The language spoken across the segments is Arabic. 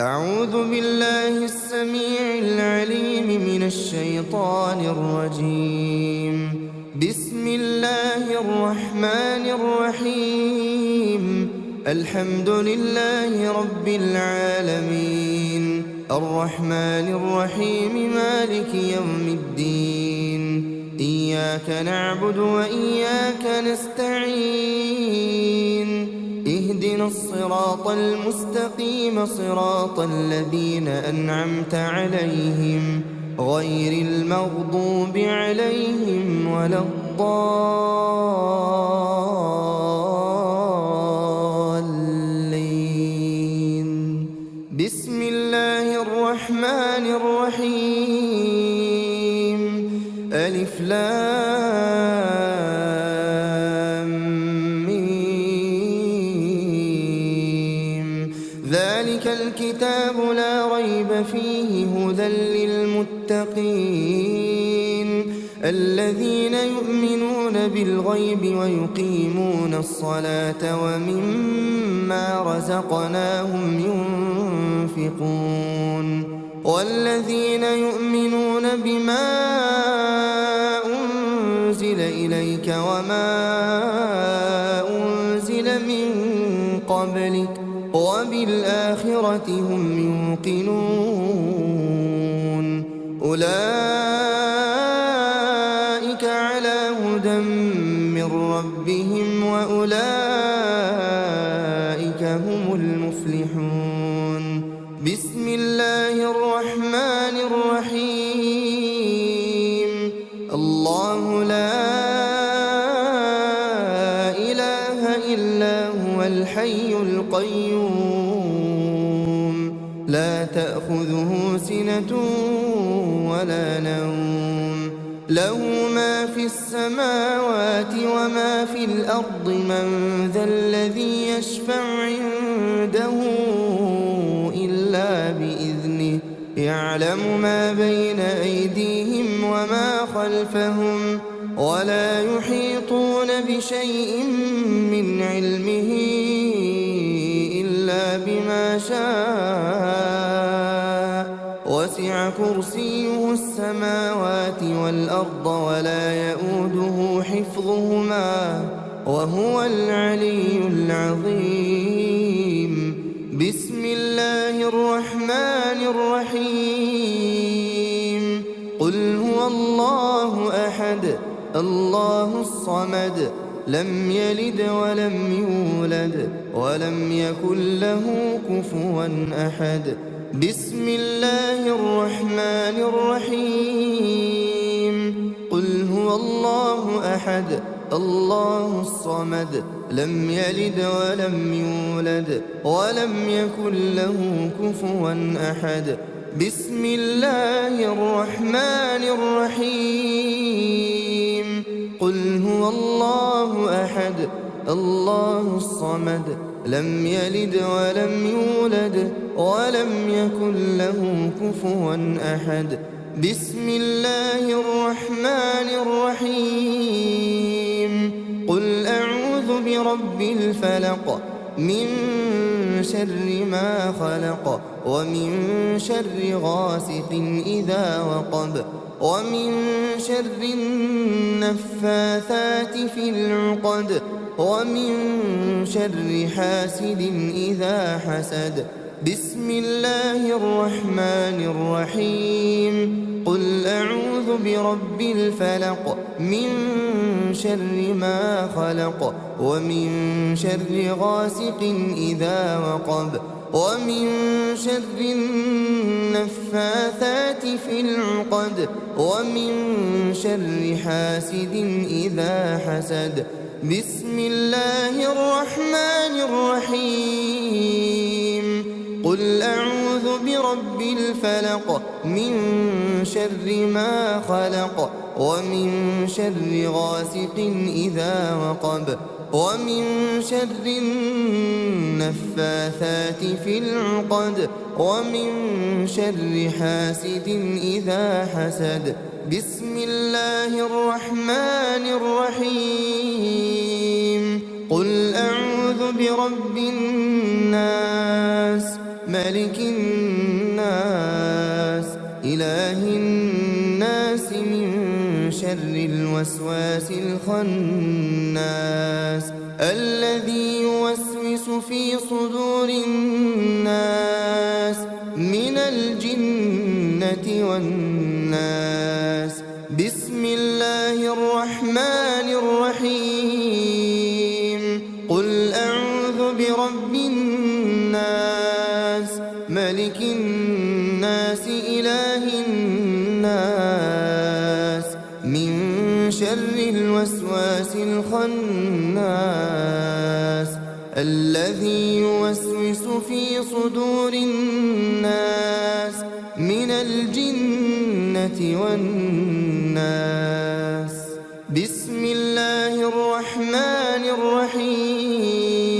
أعوذ بالله السميع العليم من الشيطان الرجيم. بسم الله الرحمن الرحيم. الحمد لله رب العالمين، الرحمن الرحيم، مالك يوم الدين. إياك نعبد وإياك نستعين. اهدنا الصراط المستقيم، صراط الذين أنعمت عليهم غير المغضوب عليهم ولا الضالين. بسم الله الرحمن الرحيم. ألف ذلك الكتاب لا ريب فيه هدى للمتقين الذين يؤمنون بالغيب ويقيمون الصلاة ومما رزقناهم ينفقون والذين يؤمنون بما أنزل إليك وما أنزل من قبلك وبالآخرة هم يوقنون. أولئك على هدى من ربهم وأولئك هم المفلحون. بسم الله الرحمن الرحيم. الله لا إله إلا هو الحي القيوم، لا تأخذه سنة ولا نوم، له ما في السماوات وما في الأرض. من ذا الذي يشفع عنده إلا بإذنه، يعلم ما بين أيديهم وما خلفهم ولا يحيطون بشيء من علمه إلا بما شاء. وسع كرسيه السماوات والأرض ولا يؤوده حفظهما وهو العلي العظيم. بسم الله الرحمن الرحيم. قل هو الله أحد الله الصمد، لم يلد ولم يولد ولم يكن له كفوا أحد. بسم الله الرحمن الرحيم. قل هو الله أحد الله الصمد، لم يلد ولم يولد ولم يكن له كفوا أحد. بسم الله الرحمن الرحيم. قل هو الله أحد الله الصمد، لم يلد ولم يولد ولم يكن له كفوا أحد. بسم الله الرحمن الرحيم. قل أعوذ برب الفلق، من شر ما خلق، ومن شر غاسق إذا وقب، ومن شر النفاثات في العقد، ومن شر حاسد إذا حسد. بسم الله الرحمن الرحيم. قل أعوذ برب الفلق، من شر ما خلق، ومن شر غاسق إذا وقب، ومن شر النفاثات في العقد، ومن شر حاسد إذا حسد. بسم الله الرحمن الرحيم. قل أعوذ برب الفلق، من شر ما خلق، ومن شر غاسق إذا وقب، ومن شر النفاثات في العقد، ومن شر حاسد إذا حسد. بسم الله الرحمن الرحيم. قل أعوذ برب الناس، ملك الناس إله الناس من شر الوسواس الخناس الذي يوسوس في صدور الناس من الجنة والناس. بسم الله الرحمن الرحيم. قل أعوذ برب الناس ملك الناس إله الناس من شر الوسواس الخناس الذي يوسوس في صدور الناس من الجنة والناس. بسم الله الرحمن الرحيم.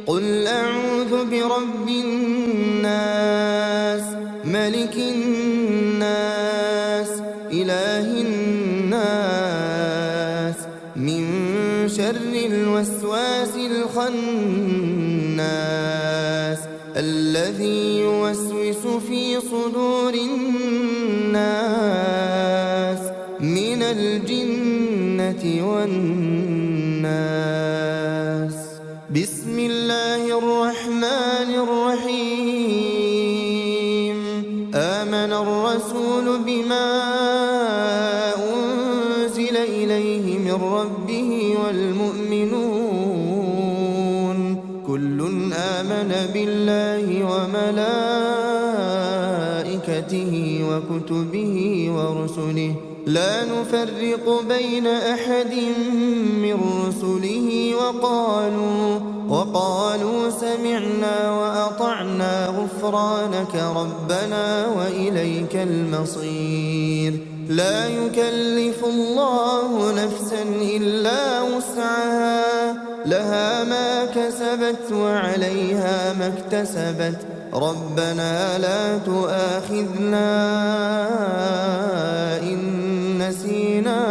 قل أعوذ برب الناس ملك الناس إله الناس من شر الوسواس الخناس الذي يوسوس في صدور الناس من الجنة والناس. بسم الله الرحمن الرحيم. آمن الرسول بما أنزل إليه من ربه والمؤمنون كل آمن بالله وملائكته وكتبه ورسله لا نفرق بين أحد من رسله وقالوا سمعنا وأطعنا غفرانك ربنا وإليك المصير. لا يكلف الله نفسا إلا وسعها لها ما كسبت وعليها ما اكتسبت ربنا لا تؤاخذنا إن نسينا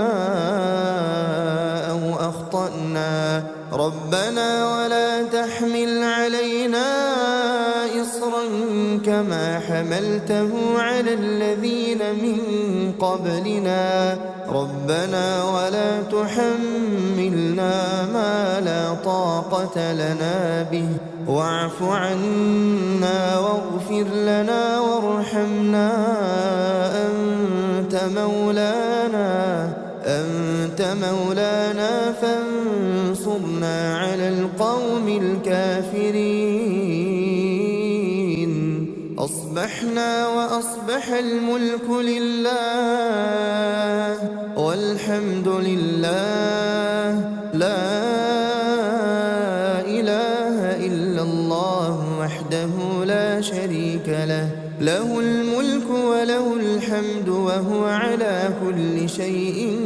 أو أخطأنا ربنا ولا تحمل علينا إصرا كما حملته على الذين من قبلنا ربنا ولا تحملنا ما لا طاقة لنا به واعف عنا واغفر لنا وارحمنا أنت مولانا فانصرنا على القوم الكافرين. أصبحنا وأصبح الملك لله والحمد لله لا إله إلا الله وحده لا شريك له له الملك وله الحمد وهو على كل شيء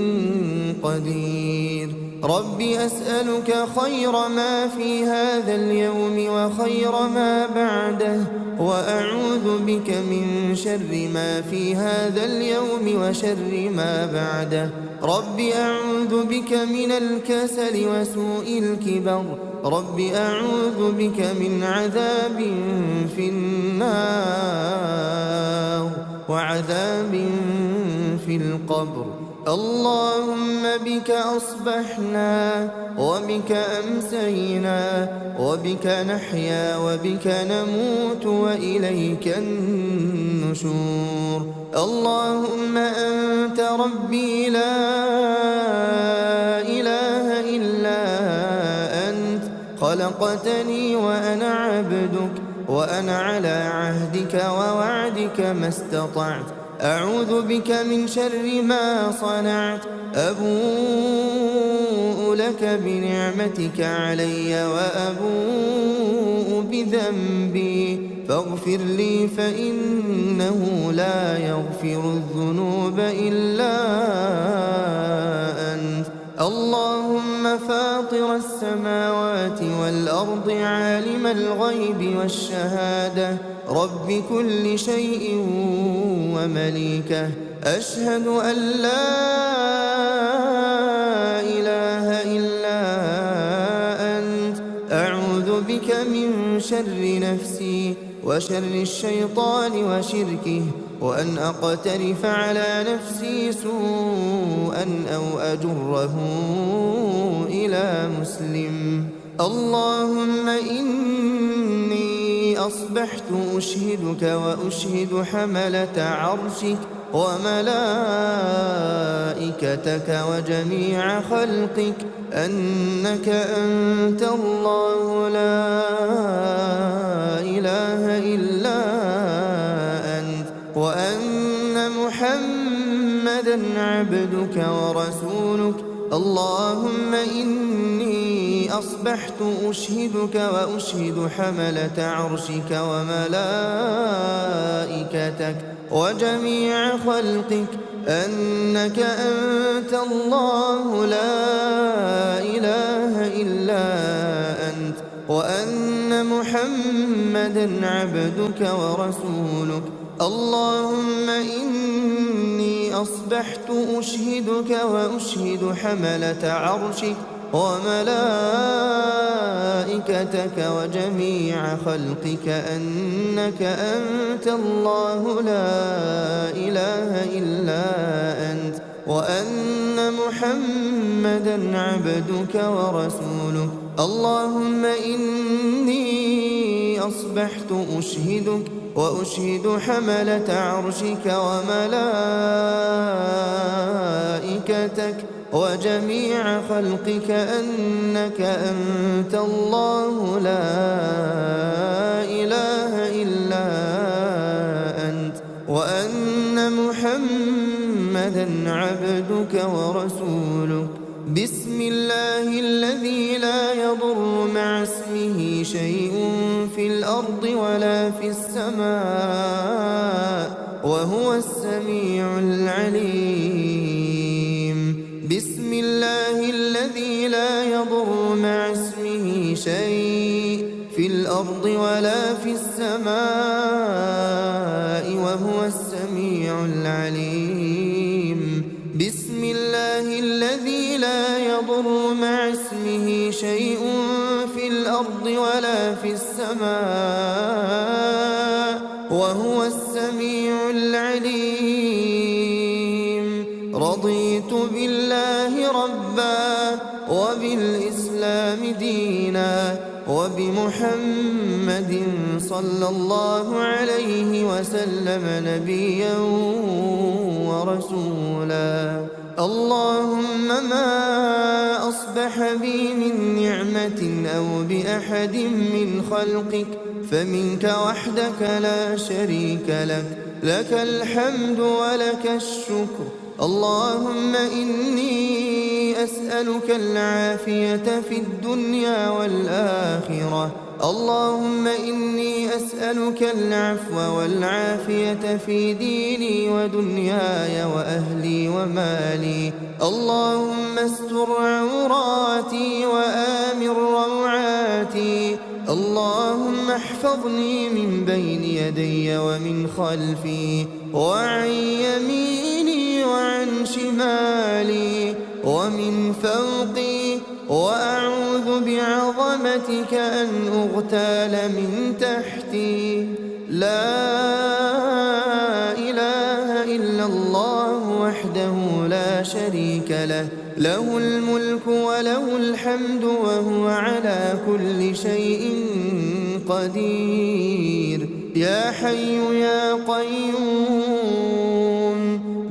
قدير. رب أسألك خير ما في هذا اليوم وخير ما بعده وأعوذ بك من شر ما في هذا اليوم وشر ما بعده. رب أعوذ بك من الكسل وسوء الكبر رب أعوذ بك من عذاب في النار وعذاب في القبر. اللهم بك أصبحنا وبك أمسينا وبك نحيا وبك نموت وإليك النشور. اللهم أنت ربي لا إله إلا أنت خلقتني وأنا عبدك وأنا على عهدك ووعدك ما استطعت. أعوذ بك من شر ما صنعت. أبوء لك بنعمتك علي وأبوء بذنبي فاغفر لي فإنه لا يغفر الذنوب إلا أنت. اللهم فاطر السماوات والأرض عالم الغيب والشهادة رب كل شيء ومليكه أشهد أن لا إله إلا أنت. أعوذ بك من شر نفسي وشر الشيطان وشركه، وأن أقترف على نفسي سوءا أو أجره إلى مسلم. اللهم إني أصبحت أشهدك وأشهد حملة عرشك وملائكتك وجميع خلقك أنك أنت الله لا إله إلا أنت، وأن محمدًا عبدك ورسولك. اللهم إني أصبحت أشهدك وأشهد حملة عرشك وملائكتك وجميع خلقك أنك أنت الله لا إله إلا أنت، وأن محمدًا عبدك ورسولك. اللهم إني أصبحت أشهدك وأشهد حملة عرشك وملائكتك وجميع خلقك أنك أنت الله لا إله إلا أنت، وأن محمدًا عبدك ورسولك. اللهم إني أصبحت أشهدك وأشهد حملة عرشك وملائكتك وجميع خلقك أنك أنت الله لا إله إلا أنت، وأن محمدًا عبدك ورسولك. بسم الله الذي لا يضر مع اسمه شيء في الأرض ولا في السماء وهو السميع العليم. بسم الله الذي لا يضر مع اسمه شيء في الأرض ولا في السماء وهو السميع العليم. بسم الله الذي لا يضر مع اسمه شيء في الأرض ولا في السماء وهو السميع العليم. رضيت بالله ربا وبالإسلام دينا وبمحمد صلى الله عليه وسلم نبيا ورسولا. اللهم ما أصبح بي من نعمة أو بأحد من خلقك فمنك وحدك لا شريك لك، لك الحمد ولك الشكر. اللهم إني أسألك العافية في الدنيا والآخرة. اللهم إني أسألك العفو والعافية في ديني ودنياي وأهلي ومالي. اللهم استر عوراتي وآمن روعاتي. اللهم احفظني من بين يدي ومن خلفي وعن يميني وعن شمالي ومن فوقي، وأعوذ بعظمتك أن أغتال من تحتي. لا إله إلا الله وحده لا شريك له، له الملك وله الحمد وهو على كل شيء قدير. يا حي يا قيوم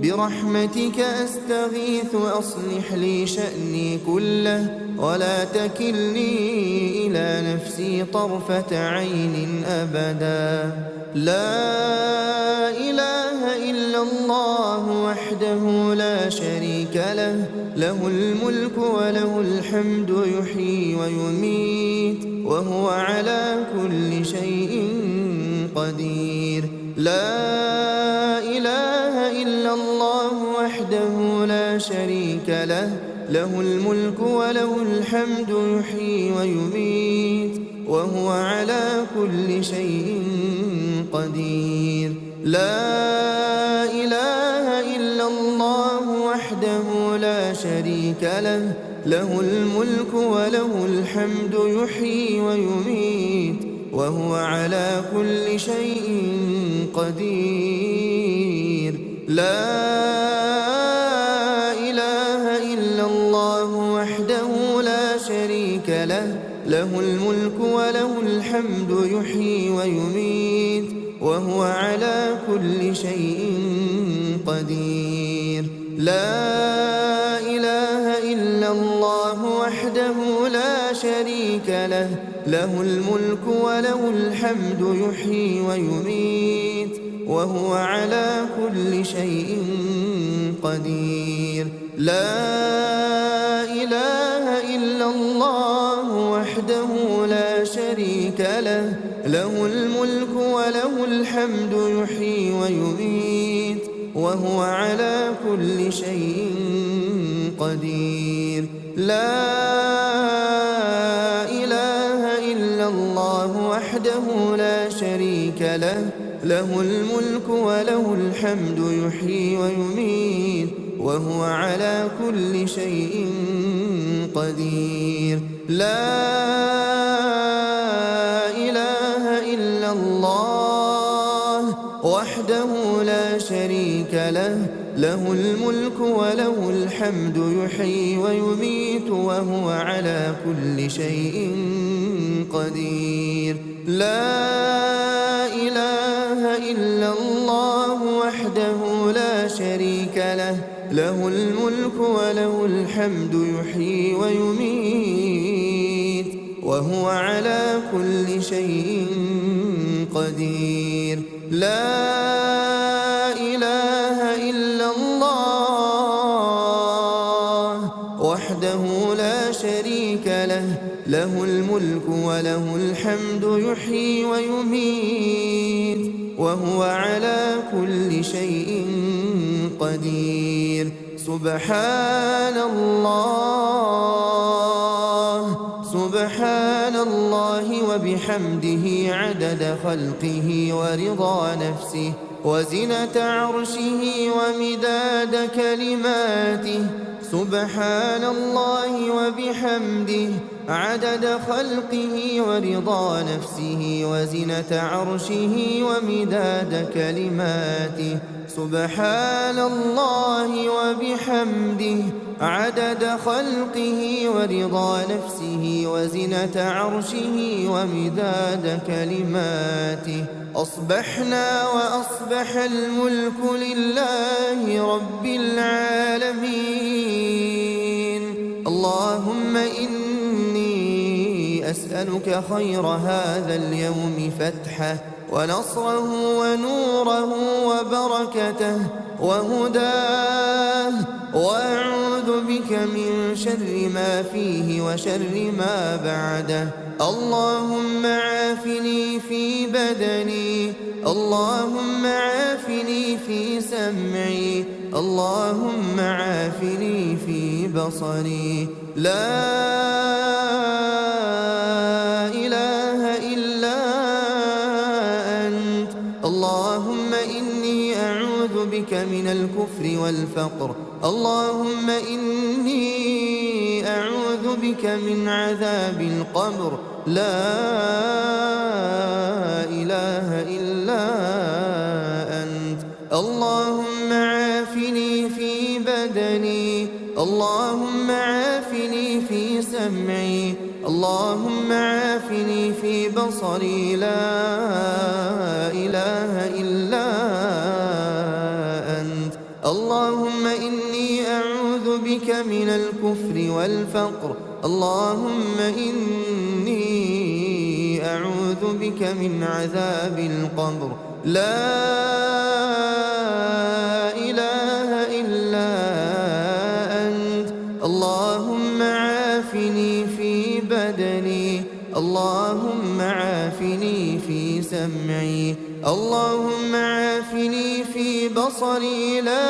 برحمتك أستغيث أصلح لي شأني كله ولا تكلني إلى نفسي طرفة عين أبدا. لا إله إلا الله وحده لا شريك له، له الملك وله الحمد يحيي ويميت وهو على كل شيء قدير. لا إله إلا الله وحده لا شريك له، له الملك وله الحمد يحيي ويميت وهو على كل شيء قدير. لا إله إلا الله وحده لا شريك له، له الملك وله الحمد يحيي ويميت وهو على كل شيء قدير. لا إله إلا الله وحده لا شريك له، له الملك وله الحمد يحيي ويميت وهو على كل شيء قدير. لا إله إلا الله وحده لا شريك له، له الملك وله الحمد يحيي ويميت وهو على كل شيء قدير. لا إله إلا الله وحده لا شريك له، له الملك وله الحمد يحيي ويميت وهو على كل شيء قدير. لا إله إلا الله وحده لا شريك له، له الملك وله الحمد يحيي ويميت وهو على كل شيء قدير. لا إله إلا الله وحده لا شريك له، له الملك وله الحمد يحيي ويميت وهو على كل شيء قدير. لا إله إلا الله وحده لا شريك له، له الملك وله الحمد يحيي ويميت وهو على كل شيء قدير. لا إله إلا الله وحده لا شريك له، له الملك وله الحمد يحيي ويميت وهو على كل شيء قدير. سبحان الله، سبحان الله وبحمده عدد خلقه ورضا نفسه وزنة عرشه ومداد كلماته. سبحان الله وبحمده عدد خلقه ورضا نفسه وزنة عرشه ومداد كلماته. سبحان الله وبحمده عدد خلقه ورضا نفسه وزنة عرشه ومداد كلماته. أصبحنا وأصبح الملك لله رب العالمين. اللهم إني أسألك خير هذا اليوم فتحه ونصره ونوره وبركته وهداه، وأعوذ بك من شر ما فيه وشر ما بعده. اللهم عافني في بدني، اللهم عافني في سمعي، اللهم عافني في بصري. لا إله إلا أنت. اللهم إني أعوذ بك من الكفر والفقر، اللهم إني أعوذ بك من عذاب القبر. لا إله إلا أنت. اللهم عافني في بدني، اللهم عافني في سمعي، اللهم عافني في بصري. لا إله إلا أنت. اللهم إني أعوذ بك من الكفر والفقر، اللهم إني أعوذ بك من عذاب القبر. لا إله إلا أنت. اللهم عافني في بدني، اللهم عافني في سمعي، اللهم عافني في بصري. لا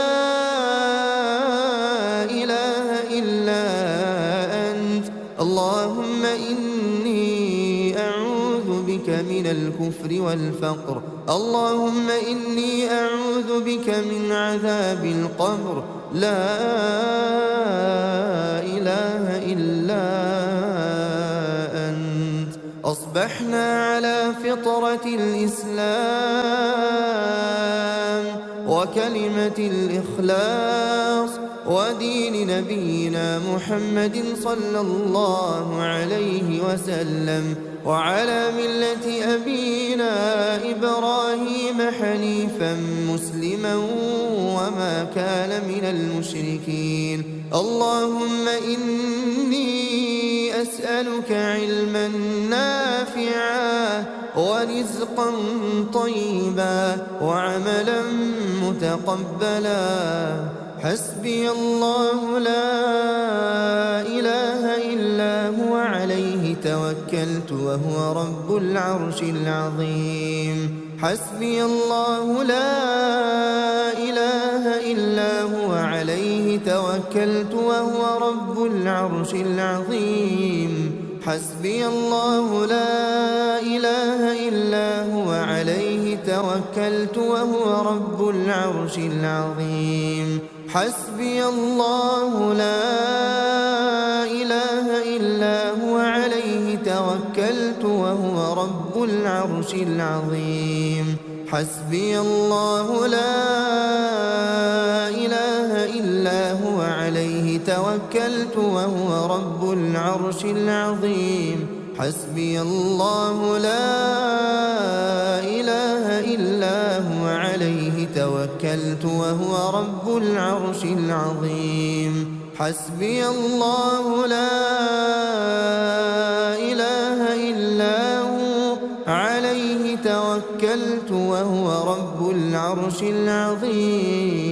إله إلا أنت. اللهم إني أعوذ بك من الكفر والفقر، اللهم إني أعوذ بك من عذاب القبر. لا إله إلا أنت. وأصبحنا على فطرة الإسلام وكلمة الإخلاص ودين نبينا محمد صلى الله عليه وسلم، وعلى ملة أبينا إبراهيم حنيفا مسلما وما كان من المشركين. اللهم إني أسألك علما نافعا ورزقا طيبا وعملا متقبلا. حسبي الله لا إله إلا هو عليه توكلت وهو رب العرش العظيم. حسبي الله لا إله إلا هو عليه توكلت وهو رب العرش العظيم. حسبي الله لا إله إلا هو عليه توكلت وهو رب العرش العظيم. حسبي الله لا إله إلا هو عليه توكلت وهو رب العرش العظيم. حسبي الله لا إله إلا هو عليه توكلت وهو رب العرش العظيم. حسبي الله لا إله إلا هو عليه توكلت وهو رب العرش العظيم. حسبي الله لا إله إلا هو عليه توكلت وهو رب العرش العظيم.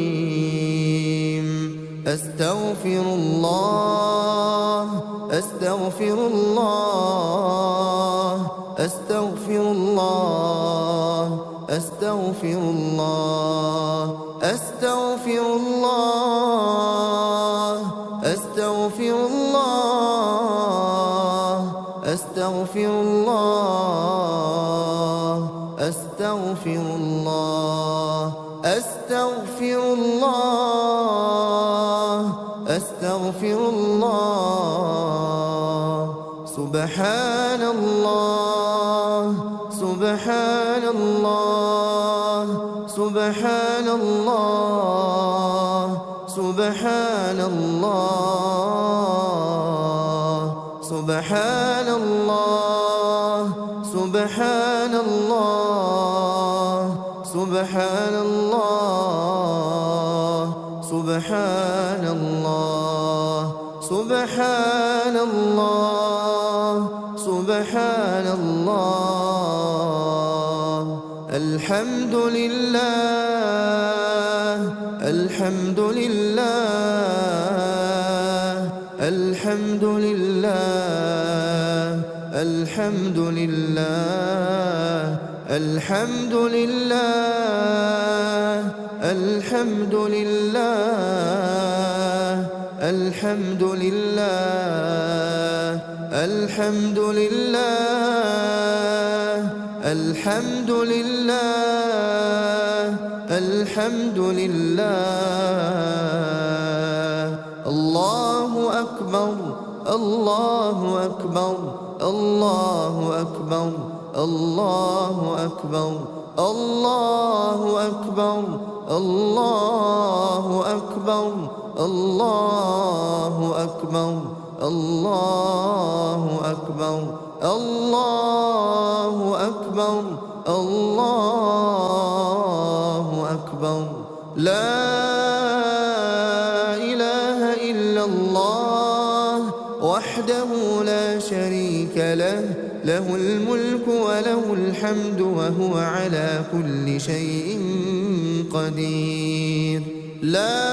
أستغفر الله أستغفر الله أستغفر الله أستغفر الله أستغفر الله أستغفر الله أستغفر الله أستغفر الله أستغفر الله أستغفر الله. سبحان الله سبحان الله سبحان الله سبحان الله سبحان الله سبحان الله سبحان الله سبحان الله سبحان الله سبحان الله. الحمد لله الحمد لله الحمد لله الحمد لله الحمد لله الحمد لله الحمد لله الحمد لله الحمد لله الحمد لله. الله أكبر الله أكبر الله أكبر الله أكبر الله أكبر الله أكبر الله أكبر الله أكبر الله أكبر الله أكبر. لا إله إلا الله وحده لا شريك له، له الملك وله الحمد وهو على كل شيء قدير. لا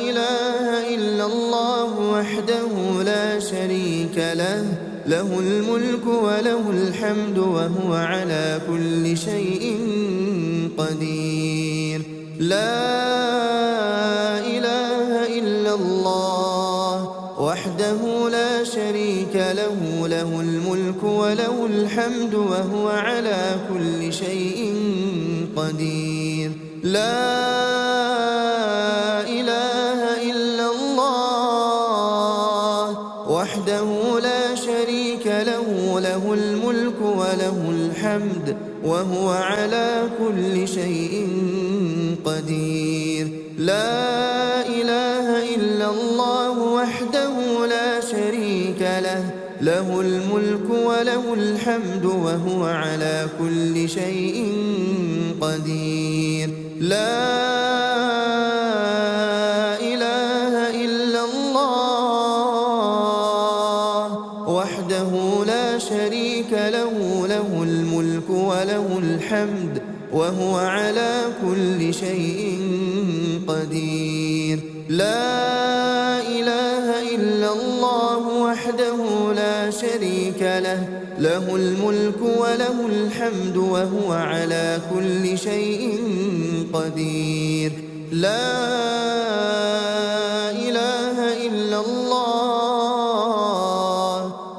إله إلا الله وحده لا شريك له، له الملك وله الحمد وهو على كل شيء قدير. لا إله إلا الله وحده لا شريك له، له الملك وله الحمد وهو على كل شيء قدير. لا إله إلا الله وحده لا شريك له، له الحمد وهو على كل شيء قدير. لا إله إلا الله وحده لا شريك له، له الملك وله الحمد وهو على كل شيء قدير. لا إله إلا الله وحده لا شريك له، له الملك وله الحمد وهو على كل شيء قدير. لا إله إلا الله وحده لا شريك له، له الملك وله الحمد وهو على كل شيء قدير. لا إله إلا الله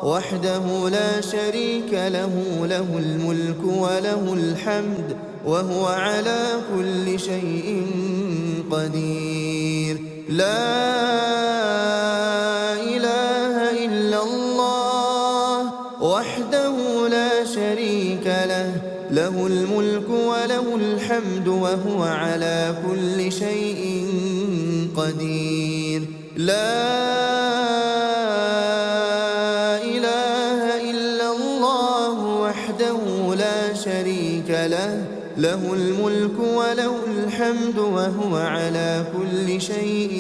وحده لا شريك له، له الملك وله الحمد وهو على كل شيء قدير. لا إله إلا الله وحده لا شريك له، له الملك وله الحمد وهو على كل شيء قدير. لا إله إلا الله وحده لا شريك له، له الملك وله الحمد وهو على كل شيء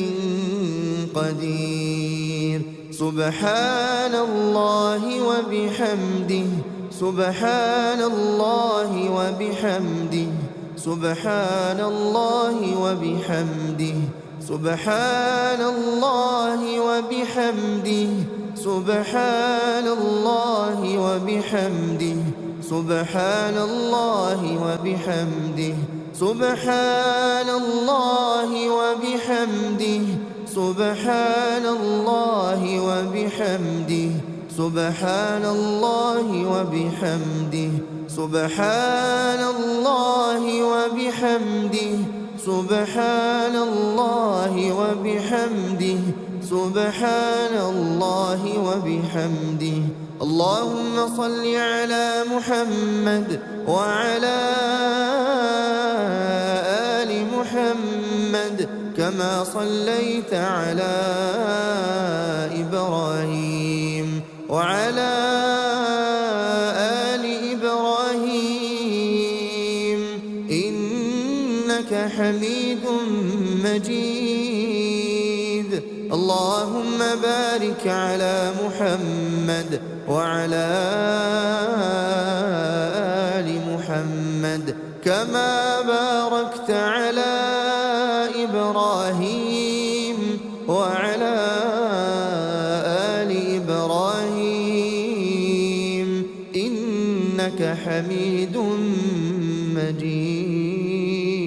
قدير. سبحان الله وبحمده، سبحان الله وبحمده، سبحان الله وبحمده، سبحان الله وبحمده، سبحان الله وبحمده، سبحان الله وبحمده، سبحان الله وبحمده، سبحان الله وبحمده، سبحان الله وبحمده، سبحان الله وبحمده، سبحان الله وبحمده، سبحان الله وبحمده. اللهم صل على محمد وعلى آل محمد كما صليت على إبراهيم وعلى آل إبراهيم إنك حميد مجيد. اللهم بارك على محمد وعلى آل محمد كما باركت على إبراهيم وعلى آل إبراهيم إنك حميد مجيد.